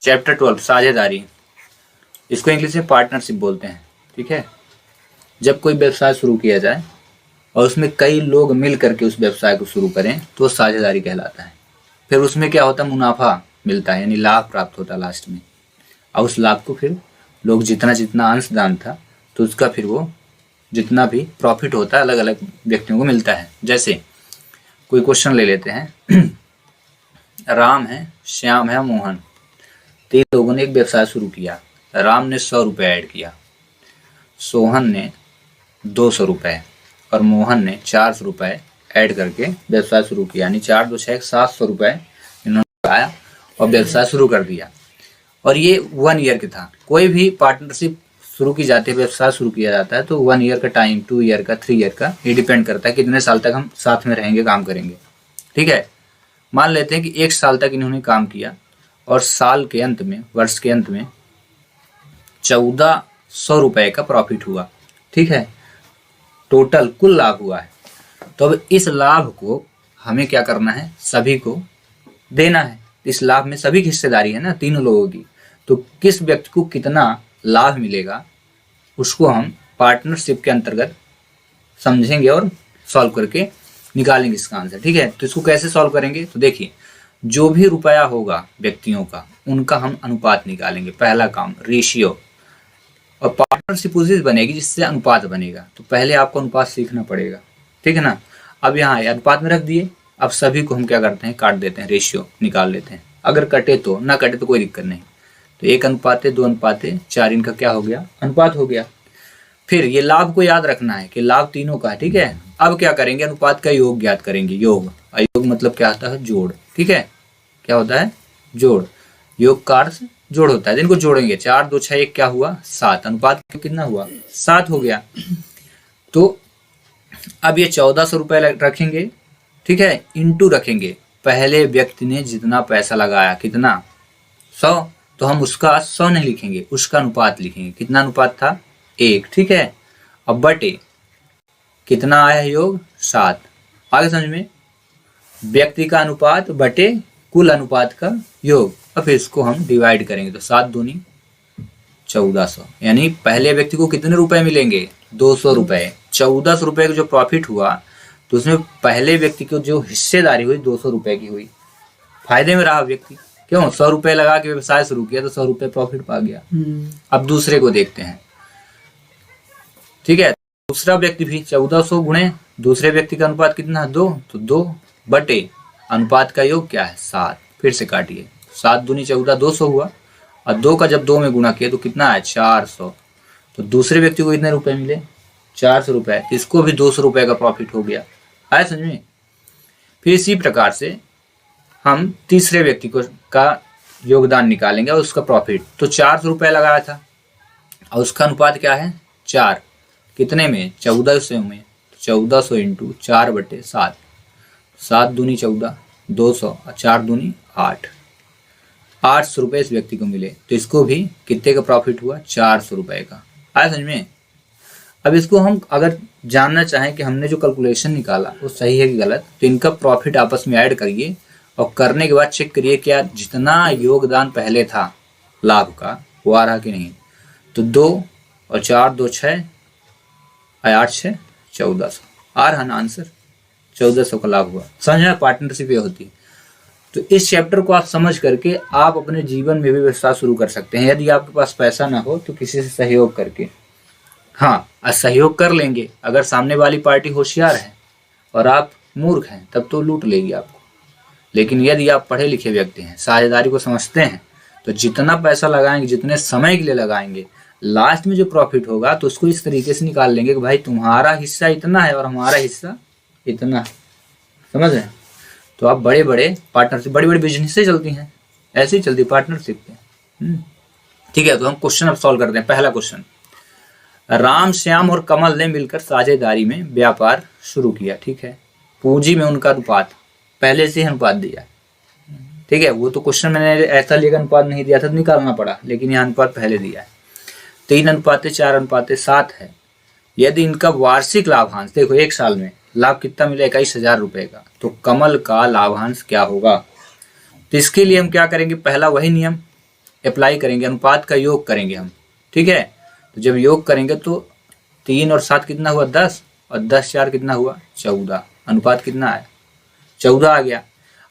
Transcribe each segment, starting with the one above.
Chapter 12 साझेदारी, इसको English में पार्टनरशिप बोलते हैं। ठीक है, जब कोई व्यवसाय शुरू किया जाए और उसमें कई लोग मिल करके उस व्यवसाय को शुरू करें तो साझेदारी कहलाता है। फिर उसमें क्या होता है, मुनाफा मिलता है, यानी लाभ प्राप्त होता है लास्ट में, और उस लाभ को फिर लोग जितना जितना अंशदान था तो उसका फिर वो जितना भी प्रॉफिट होता है अलग अलग व्यक्तियों को मिलता है। जैसे कोई क्वेश्चन ले लेते हैं राम है, श्याम है, मोहन, 3 लोगों ने एक व्यवसाय शुरू किया। राम ने 100 रुपये ऐड किया, सोहन ने 200 रुपये और मोहन ने 400 रुपये ऐड करके व्यवसाय शुरू किया, यानी 4 2 6 700 रुपये इन्होंने लगाया और व्यवसाय शुरू कर दिया। और ये 1 ईयर का था। कोई भी पार्टनरशिप शुरू की जाती है, व्यवसाय शुरू किया जाता है तो 1 ईयर का टाइम, 2 ईयर का, 3 ईयर का, ये डिपेंड करता है कितने साल तक हम साथ में रहेंगे, काम करेंगे। ठीक है, मान लेते हैं कि 1 साल तक इन्होंने काम किया और साल के अंत में, वर्ष के अंत में 1400 रुपये का प्रॉफिट हुआ। ठीक है, टोटल कुल लाभ हुआ है। तो अब इस लाभ को हमें क्या करना है, सभी को देना है। इस लाभ में सभी की हिस्सेदारी है ना, 3 लोगों की। तो किस व्यक्ति को कितना लाभ मिलेगा उसको हम पार्टनरशिप के अंतर्गत समझेंगे और सॉल्व करके निकालेंगे इसका आंसर। ठीक है, तो इसको कैसे सॉल्व करेंगे, तो देखिए, जो भी रुपया होगा व्यक्तियों का उनका हम अनुपात निकालेंगे। पहला काम रेशियो, और पार्टनरशिप उसी बनेगी जिससे अनुपात बनेगा। तो पहले आपको अनुपात सीखना पड़ेगा। ठीक है ना, अब यहाँ अनुपात में रख दिए। अब सभी को हम क्या करते हैं, काट देते हैं, रेशियो निकाल लेते हैं। अगर कटे तो, ना कटे तो कोई दिक्कत नहीं। तो 1:2, 2:4, इनका क्या हो गया, अनुपात हो गया। फिर ये लाभ को याद रखना है कि लाभ तीनों का है। ठीक है, अब क्या करेंगे, अनुपात का योग ज्ञात करेंगे। योग, योग मतलब क्या होता है, जोड़। ठीक है, क्या होता है, जोड़। योग का अर्थ जोड़ होता है। इनको जोड़ेंगे, 4 2 6 1 क्या हुआ, 7। अनुपात कितना हुआ, 7 हो गया। तो अब ये 1400 रुपये रखेंगे। ठीक है, इंटू रखेंगे पहले व्यक्ति ने जितना पैसा लगाया, कितना, 100। तो हम उसका 100 नहीं लिखेंगे, उसका अनुपात लिखेंगे। कितना अनुपात था, 1। ठीक है, अब बटे कितना आया है, योग 7। आगे समझ में, व्यक्ति का अनुपात बटे कुल अनुपात का योग। अब फिर इसको हम डिवाइड करेंगे तो 7 दूनी 1400, यानी पहले व्यक्ति को कितने रुपए मिलेंगे, 200 रुपए। 1400 रुपए का जो प्रॉफिट हुआ तो उसमें पहले व्यक्ति को जो हिस्सेदारी हुई 200 रुपए की हुई। फायदे में रहा व्यक्ति, क्यों, 100 रुपए लगा के व्यवसाय शुरू किया तो 100 रुपए प्रॉफिट पा गया। अब दूसरे को देखते हैं। ठीक है, दूसरा व्यक्ति भी 1400 गुणे दूसरे व्यक्ति का अनुपात कितना है, 2। तो 2 बटे अनुपात का योग क्या है, 7। फिर से काटिए, 7 दूनी 14, 200 हुआ। और 2 का जब 2 में गुणा किया तो कितना है, 400। तो दूसरे व्यक्ति को कितने रुपए मिले, 400 रुपए। इसको भी 200 रुपए का प्रॉफिट हो गया। आया समझ में। फिर इसी प्रकार से हम तीसरे व्यक्ति को का योगदान निकालेंगे और उसका प्रॉफिट। तो 400 रुपये लगाया था और उसका अनुपात क्या है, 4। कितने में, 1400 में। तो 1400 इंटू 4/7, 7 दूनी 14, 200 और 4 दूनी 8। 800 रुपये इस व्यक्ति को मिले। तो इसको भी कितने का प्रॉफिट हुआ, 400 रुपये का। आया समझ में। अब इसको हम अगर जानना चाहें कि हमने जो कैलकुलेशन निकाला वो सही है कि गलत, तो इनका प्रॉफिट आपस में ऐड करिए और करने के बाद चेक करिए क्या जितना योगदान पहले था लाभ का वो आ रहा कि नहीं। तो 2 और 4 2 6 8 6 1400 आ रहा ना आंसर, 1400 का लाभ हुआ। समझ में, पार्टनरशिप ये होती है। तो इस चैप्टर को आप समझ करके आप अपने जीवन में भी व्यवसाय शुरू कर सकते हैं। यदि आपके पास पैसा ना हो तो किसी से सहयोग करके, हाँ, सहयोग कर लेंगे। अगर सामने वाली पार्टी होशियार है और आप मूर्ख हैं तब तो लूट लेगी आपको। लेकिन यदि आप पढ़े लिखे व्यक्ति हैं, साझेदारी को समझते हैं, तो जितना पैसा लगाएंगे, जितने समय के लिए लगाएंगे, लास्ट में जो प्रॉफिट होगा तो उसको इस तरीके से निकाल लेंगे कि भाई तुम्हारा हिस्सा इतना है और हमारा हिस्सा इतना है। समझ रहे हैं। तो आप बड़े बड़े पार्टनरशिप, बड़ी बड़ी बिजनेस से चलती हैं, ऐसे ही चलती पार्टनरशिप पे। ठीक है, तो हम क्वेश्चन अब सॉल्व करते हैं। पहला क्वेश्चन, राम, श्याम और कमल ने मिलकर साझेदारी में व्यापार शुरू किया। ठीक है, पूंजी में उनका अनुपात पहले से ही अनुपात दिया। ठीक है, वो तो क्वेश्चन मैंने ऐसा लेकर अनुपात नहीं दिया था तो निकालना पड़ा, लेकिन यहाँ अनुपात पहले दिया है। 3:4:7 है। यदि इनका वार्षिक लाभांश, देखो 1 साल में लाभ कितना मिला, 21,000 रुपये का, तो कमल का लाभांश क्या होगा। तो इसके लिए हम क्या करेंगे, पहला वही नियम अप्लाई करेंगे, अनुपात का योग करेंगे हम, ठीक है। तो जब योग करेंगे तो 3 और 7 कितना हुआ 10, और 10 4 कितना हुआ 14, अनुपात कितना आया 14 आ गया।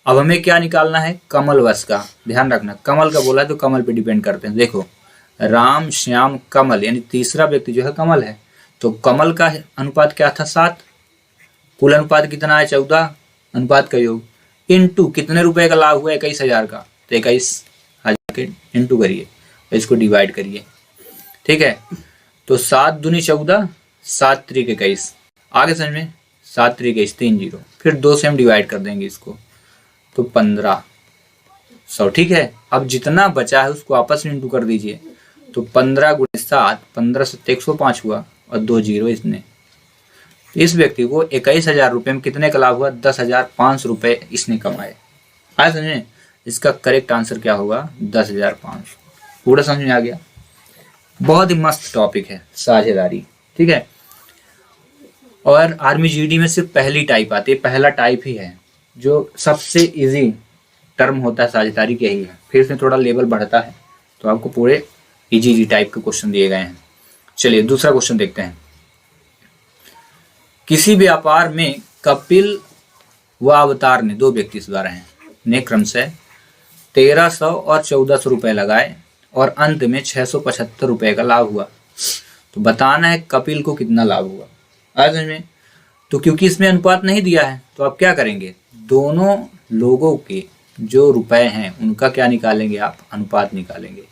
अब हमें क्या निकालना है, कमल वश का, ध्यान रखना कमल का बोला है तो कमल पे डिपेंड करते हैं। देखो राम श्याम कमल यानी तीसरा व्यक्ति जो है कमल है, तो कमल का अनुपात क्या था 7, कुल अनुपात कितना है 14, अनुपात का योग इंटू कितने रुपए का लाभ हुआ 21,000 का, तो 21,000 के इंटू करिए, इसको डिवाइड करिए, ठीक है। तो 7 दूनी 14, 7 त्रिक 21, आगे समझ में 7 त्रिक 21 3 0, फिर 2 से हम डिवाइड कर देंगे इसको, तो 1500, ठीक है। अब जितना बचा है उसको आपस में इंटू कर दीजिए, तो 15 गुणे 7, 15 7 105 हुआ और 2 0 इसने, इस व्यक्ति को 21,000 रुपये में कितने का लाभ हुआ 10,500 रुपये इसने कमाए। आया समझ में, इसका करेक्ट आंसर क्या होगा 10,500। पूरा समझ में आ गया। बहुत ही मस्त टॉपिक है साझेदारी, ठीक है। और आर्मी जीडी में सिर्फ पहली टाइप आती है, पहला टाइप ही है जो सबसे इजी टर्म होता है साझेदारी का ही है, फिर इसमें थोड़ा लेवल बढ़ता है, तो आपको पूरे इजी टाइप के क्वेश्चन दिए गए हैं। चलिए दूसरा क्वेश्चन देखते हैं। किसी व्यापार में कपिल व अवतार ने, 2 व्यक्ति इस द्वारा हैं, ने क्रमशः 1300 और 1400 रुपए लगाए और अंत में 675 रुपए का लाभ हुआ। तो बताना है कपिल को कितना लाभ हुआ। आज में तो क्योंकि इसमें अनुपात नहीं दिया है तो आप क्या करेंगे, दोनों लोगों के जो रुपए हैं उनका क्या निकालेंगे आप, अनुपात निकालेंगे।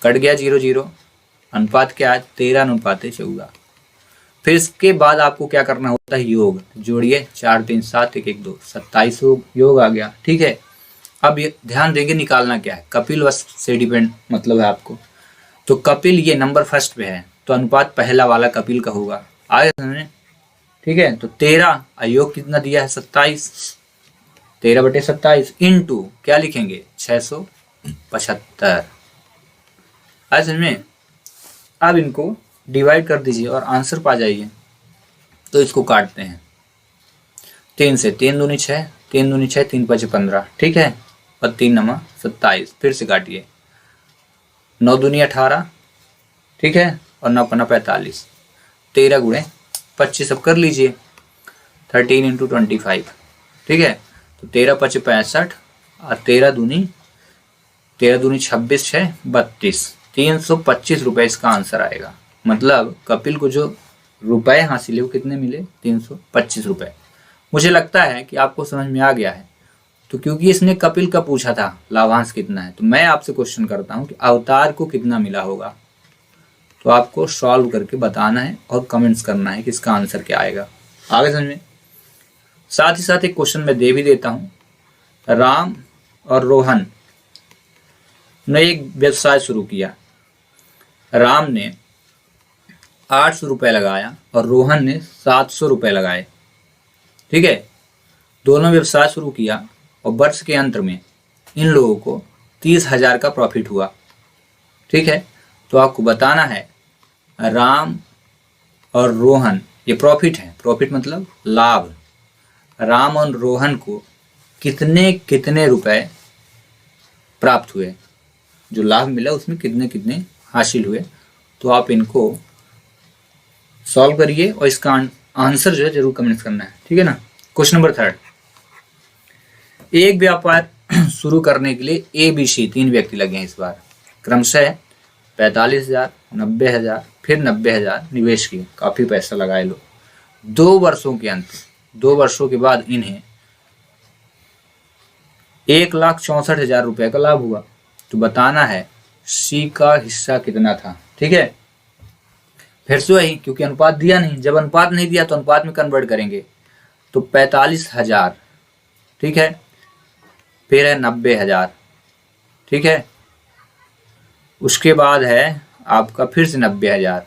कट गया 0 0, अनुपात क्या है 13 अनुपात 14। फिर इसके बाद आपको क्या करना होता है, योग जोड़िए, 4 3 7 1 1 2 27 योग आ गया, ठीक है। अब ये ध्यान देंगे निकालना क्या है, कपिल वश से डिपेंड मतलब है आपको। तो कपिल ये नंबर फर्स्ट पे है तो अनुपात पहला वाला कपिल का होगा, आगे समझे, ठीक है। तो 13 योग कितना दिया है 27, 13/27 इंटू क्या लिखेंगे 675, आगे समझ में। अब इनको डिवाइड कर दीजिए और आंसर पा जाइए। तो इसको काटते हैं 3 से, 3 दूनी 6, 3 दूनी 6, 3 5 15, ठीक है, और 3 9 27, फिर से काटिए, 9 दूनी 18, ठीक है, और 9 5 45, 13 गुणे 25 अब कर लीजिए, 13 × 25, ठीक है। तो 13 5 65 और 13 दूनी 26 6 32, 325 रुपए इसका आंसर आएगा। मतलब कपिल को जो रुपए हासिल है वो कितने मिले 325 रुपए। मुझे लगता है कि आपको समझ में आ गया है। तो क्योंकि इसने कपिल का पूछा था लाभांश कितना है, तो मैं आपसे क्वेश्चन करता हूं कि अवतार को कितना मिला होगा। तो आपको सॉल्व करके बताना है और कमेंट्स करना है कि इसका आंसर क्या आएगा, आगे समझ में। साथ ही साथ एक क्वेश्चन मैं दे भी देता हूं। राम और रोहन ने एक व्यवसाय शुरू किया। राम ने 800 रुपये लगाया और रोहन ने 700 रुपये लगाए, ठीक है। दोनों व्यवसाय शुरू किया और वर्ष के अंत में इन लोगों को 30,000 का प्रॉफिट हुआ, ठीक है। तो आपको बताना है राम और रोहन, ये प्रॉफिट है, प्रॉफिट मतलब लाभ, राम और रोहन को कितने कितने रुपए प्राप्त हुए, जो लाभ मिला उसमें कितने कितने हासिल हुए। तो आप इनको सॉल्व करिए और इसका आंसर जो है जरूर कमेंट करना है, ठीक है ना। क्वेश्चन नंबर 3, एक व्यापार शुरू करने के लिए ABC 3 व्यक्ति लगे हैं इस बार, क्रमशः 45,000, 90,000, फिर 90,000 निवेश किए, काफी पैसा लगाए लोग। 2 वर्षों के अंत, 2 वर्षों के बाद इन्हें 1,64,000 रुपये का लाभ हुआ। तो बताना है C का हिस्सा कितना था, ठीक है। फिर से वही, क्योंकि अनुपात दिया नहीं, जब अनुपात नहीं दिया तो अनुपात में कन्वर्ट करेंगे। तो 45,000, ठीक है, फिर है 90,000, ठीक है, उसके बाद है आपका फिर से 90,000,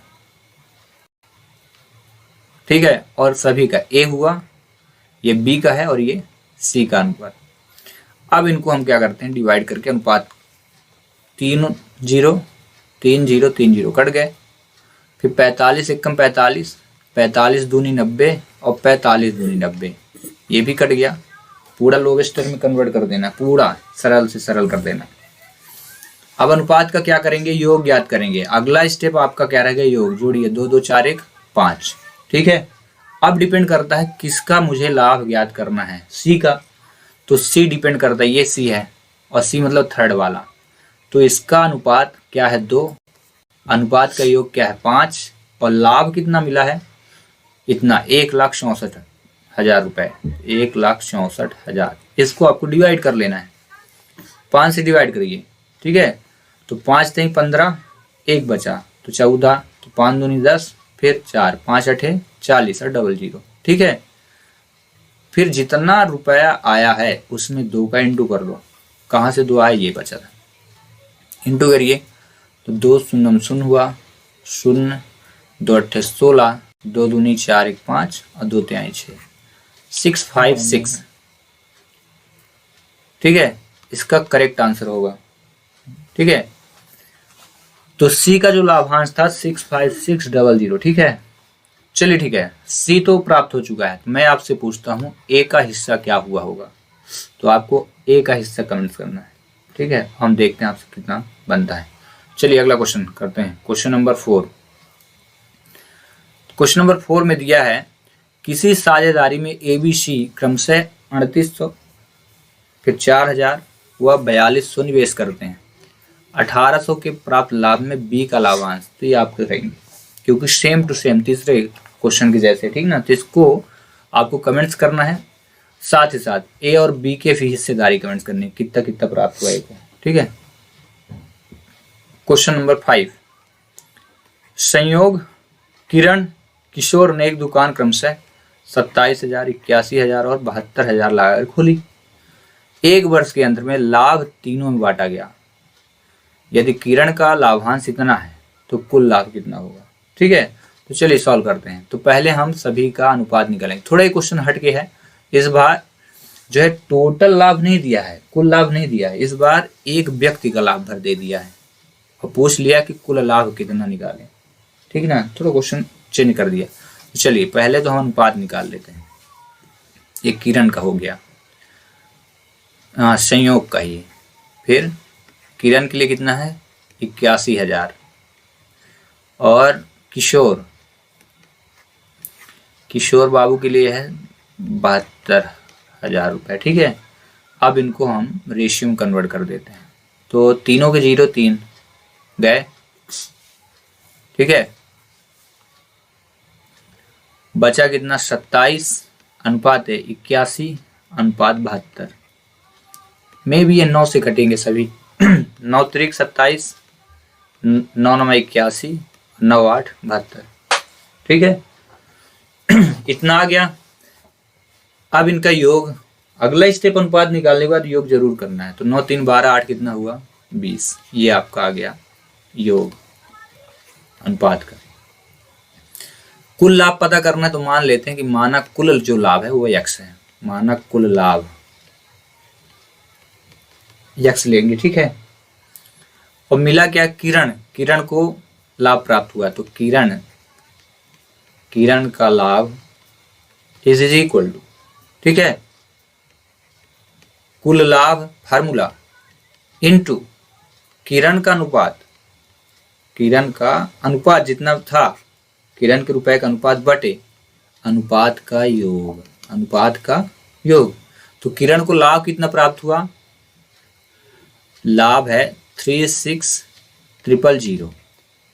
ठीक है, और सभी का A हुआ, ये B का है और ये C का अनुपात। अब इनको हम क्या करते हैं, डिवाइड करके अनुपात 3 0 3 0 3 0 कट गए। फिर 45 1 45, 45 दूनी 90 और 45 दूनी 90, ये भी कट गया। पूरा लोवेस्ट टर्म में कन्वर्ट कर देना, पूरा सरल से सरल कर देना। अब अनुपात का क्या करेंगे, योग ज्ञात करेंगे। अगला स्टेप आपका क्या रहेगा, योग। जोड़िए 2 2 4 1 5, ठीक है। अब डिपेंड करता है किसका मुझे लाभ ज्ञात करना है, सी का। तो सी डिपेंड करता है, ये सी है और सी मतलब थर्ड वाला। तो इसका अनुपात क्या है 2, अनुपात का योग क्या है 5, और लाभ कितना मिला है इतना 1,64,000 रुपए, 1,64,000। इसको आपको डिवाइड कर लेना है, 5 से डिवाइड करिए, ठीक है। तो 5 3 15, 1 बचा तो 14, तो 5 दूनी 10, फिर 4, 5 8 40 और 00, ठीक है। फिर जितना रुपया आया है उसमें 2 का इंटू कर दो। कहाँ से 2 आया, ये बचा था, इंटू करिए। तो 2 शून्य शून्य हुआ, 0 2 8 16, 2 दूनी 4 1 5 और 2 3 6, 656, ठीक है। इसका करेक्ट आंसर होगा, ठीक है। तो सी का जो लाभांश था 65600, ठीक है। चलिए ठीक है, सी तो प्राप्त हो चुका है। तो मैं आपसे पूछता हूँ ए का हिस्सा क्या हुआ होगा। तो आपको ए का हिस्सा कमेंट करना है, ठीक है। हम देखते हैं आपसे कितना बनता है। चलिए अगला क्वेश्चन करते हैं, क्वेश्चन नंबर 4। क्वेश्चन नंबर 4 में दिया है किसी साझेदारी में एबीसी क्रमशः 3800, फिर 4000 व 4200 निवेश करते हैं। 1800 के प्राप्त लाभ में बी का लाभांश। तो ये आप करेंगे क्योंकि सेम टू सेम तीसरे क्वेश्चन के जैसे, ठीक ना। तो इसको आपको कमेंट्स करना है, साथ ही साथ ए और बी के भी हिस्सेदारी कमेंट्स करनी है, कितना कितना प्राप्त हुआ ए को, ठीक है। क्वेश्चन नंबर 5, संयोग किरण किशोर ने एक दुकान क्रमशः 27,000, 81,000 और 72,000 लगाकर खोली। एक वर्ष के अंतर में लाभ तीनों में बांटा गया। यदि किरण का लाभांश इतना है तो कुल लाभ कितना होगा, ठीक है। तो चलिए सॉल्व करते हैं। तो पहले हम सभी का अनुपात निकालेंगे। थोड़ा ये क्वेश्चन हटके है, इस बार जो है टोटल लाभ नहीं दिया है, कुल लाभ नहीं दिया है, इस बार एक व्यक्ति का लाभ भर दे दिया है और पूछ लिया कि कुल लाभ कितना निकालें, ठीक है ना। थोड़ा क्वेश्चन चेंज कर दिया। तो चलिए पहले तो हम अनुपात निकाल लेते हैं। ये किरण का हो गया, संयोग का ही। फिर किरण के लिए कितना है 81,000 और किशोर बाबू के लिए है 72,000 रुपये, ठीक है। अब इनको हम रेशियो में कन्वर्ट कर देते हैं। तो तीनों के 0 3 गए, ठीक है। बचा कितना 27 अनुपात है 81 अनुपात 72 में भी ये 9 से कटेंगे सभी। 9 3 27, 9 9 81, 9 8 72, ठीक है। इतना आ गया। अब इनका योग, अगला स्टेप अनुपात निकालने के बाद योग जरूर करना है। तो 9 3 12 8 कितना हुआ 20, ये आपका आ गया योग अनुपात का। कुल लाभ पता करना है तो मान लेते हैं कि मानक कुल जो लाभ है वो x है, मानक कुल लाभ x लेंगे, ठीक है। और मिला क्या, किरण को लाभ प्राप्त हुआ। तो किरण का लाभ इज इक्वल टू, ठीक है, कुल लाभ फार्मूला इनटू किरण का अनुपात जितना था, किरण के रुपए का अनुपात बटे अनुपात का योग। तो किरण को लाभ कितना प्राप्त हुआ, लाभ है 36,000,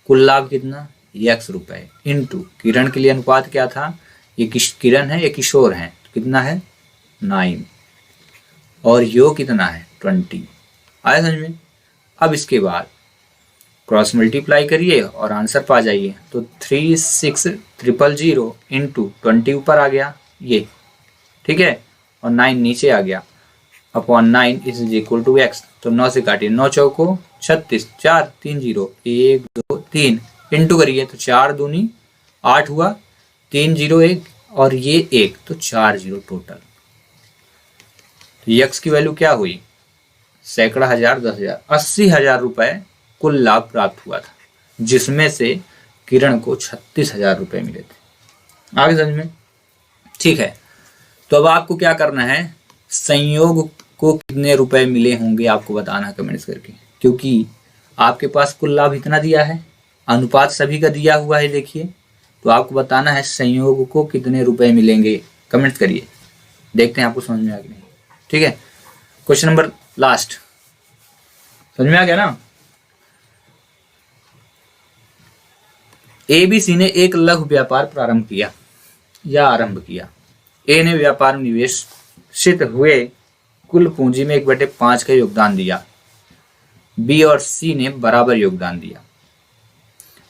कुल लाभ कितना x रुपए, इनटू किरण के लिए अनुपात क्या था, ये किरण है ये किशोर है, तो कितना है 9 और योग कितना है 20। आया समझ में। अब इसके बाद क्रॉस मल्टीप्लाई करिए और आंसर पा जाइए। तो 36,000 इंटू 20 ऊपर आ गया ये, ठीक है, और 9 नीचे आ गया upon 9 is equal to x। तो 9 से काटिए, 9 चौको 36, 4 3 0 1 2 3 इंटू करिए तो 4 दूनी 8 हुआ, 3 0 1 और ये 1, तो 4 0 टोटल। तो x की वैल्यू क्या हुई, सैकड़ा हजार 10,000, 80,000 रुपए कुल लाभ प्राप्त हुआ था, जिसमें से किरण को 36,000 रुपए मिले थे। आगे समझ में, ठीक है। तो अब आपको क्या करना है, संयोग को कितने रुपए मिले होंगे आपको बताना है कमेंट्स करके, क्योंकि आपके पास कुल लाभ इतना दिया है, अनुपात सभी का दिया हुआ है देखिए, तो आपको बताना है संयोग को कितने रुपए मिलेंगे। कमेंट करिए, देखते हैं आपको समझ में आ गया नहीं। ठीक है, क्वेश्चन नंबर लास्ट, समझ में आ गया ना। ABC ने एक लघु व्यापार प्रारंभ किया या आरंभ किया। ए ने व्यापार में निवेशित हुए कुल पूंजी में 1/5 का योगदान दिया। बी और सी ने बराबर योगदान दिया।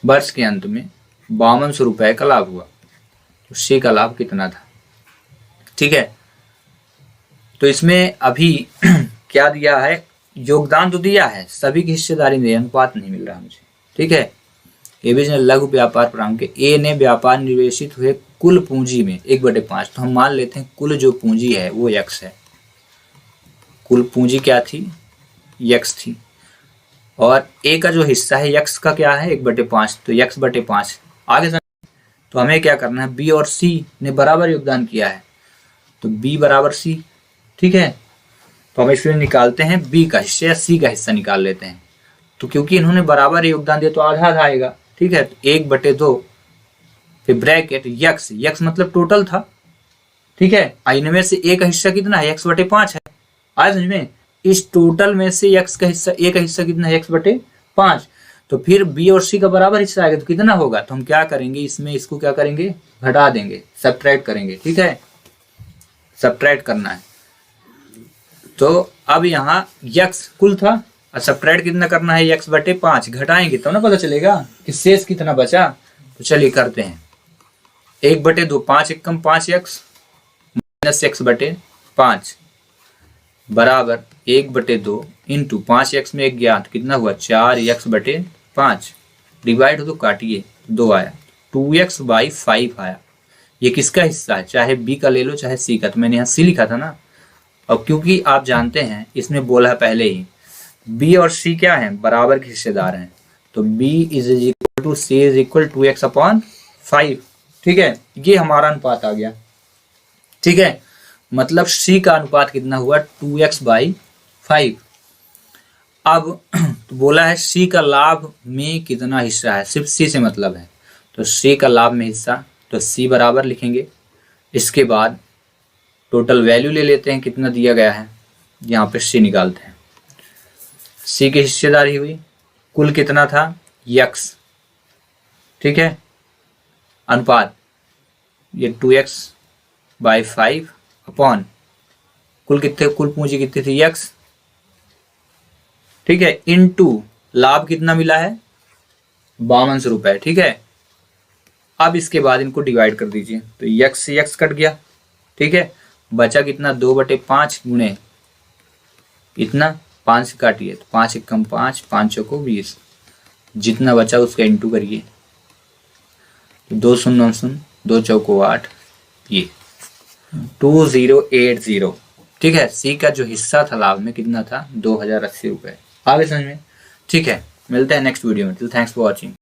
वर्ष के अंत में 5200 रुपए का लाभ हुआ, तो सी का लाभ कितना था। ठीक है, तो इसमें अभी क्या दिया है, योगदान तो दिया है, सभी की हिस्सेदारी में अनुपात नहीं मिल रहा मुझे। ठीक है, एबीसी ने लघु व्यापार प्रारंभ के, ए ने व्यापार निवेशित हुए कुल पूंजी में 1/5, तो हम मान लेते हैं कुल जो पूंजी है वो x है। कुल पूंजी क्या थी, x थी, और a का जो हिस्सा है x का क्या है 1/5, तो x/5 आगे समझ। तो हमें क्या करना है, b और c ने बराबर योगदान किया है, तो b बराबर c। ठीक है, तो हम इसमें निकालते हैं b का हिस्सा या c का हिस्सा निकाल लेते हैं। तो क्योंकि इन्होंने बराबर योगदान दिया तो आधा आधा आएगा। ठीक है, तो 1/2 फिर ब्रैकेट x मतलब टोटल था। ठीक है, इनमें से a का हिस्सा कितना है, x/5 है। आया समझ में, इस टोटल में से x का हिस्सा, a का हिस्सा कितना है, x/5। तो फिर b और c का बराबर हिस्सा आएगा, तो कितना होगा, तो हम क्या करेंगे, इसमें इसको क्या करेंगे, घटा देंगे, सब्ट्रैक्ट करेंगे। ठीक है, सब्ट्रैक्ट करना है। तो अब यहाँ x कुल था और सब्ट्रैक्ट कितना करना है, x/5 घटाएंगे तो ना पता चलेगा कि शेष कितना बचा। तो चलिए करते हैं, 1/2, 5 एकम 5x माइनस x/5 बराबर 1/2 इंटू 5x में 1 ज्ञात, कितना हुआ 4x/5, डिवाइड हो तो काटिए 2 आया, 2x/5 आया। ये किसका हिस्सा है, चाहे b का ले लो चाहे c का, तो मैंने यहाँ c लिखा था ना। और क्योंकि आप जानते हैं इसमें बोला है पहले ही, b और c क्या है, बराबर के हिस्सेदार हैं, तो b = c = 2x/5। ठीक है, ये हमारा अनुपात आ गया। ठीक है, मतलब c का अनुपात कितना हुआ, 2x/5। अब तो बोला है c का लाभ में कितना हिस्सा है, सिर्फ c से मतलब है, तो c का लाभ में हिस्सा, तो c बराबर लिखेंगे। इसके बाद टोटल वैल्यू ले लेते हैं कितना दिया गया है, यहाँ पे c निकालते हैं। c की हिस्सेदारी हुई, कुल कितना था x। ठीक है, अनुपात ये 2x/5 अपॉन कुल कितने, कुल पूंजी कितनी थी x। ठीक है, इनटू लाभ कितना मिला है 5200 रुपए। ठीक है, अब इसके बाद इनको डिवाइड कर दीजिए, तो x से x कट गया। ठीक है, बचा कितना 2/5 गुणे इतना 5 से काटिए, तो 5 एकम 5, 5 चौको 20, जितना बचा उसका इंटू करिए, तो 2 शून्य 0, 2 चौको 8, ये 2080। ठीक है, सी का जो हिस्सा था लाभ में कितना था 2080 रुपए। आगे समझ में। ठीक है, मिलते हैं नेक्स्ट वीडियो में। Thanks for watching.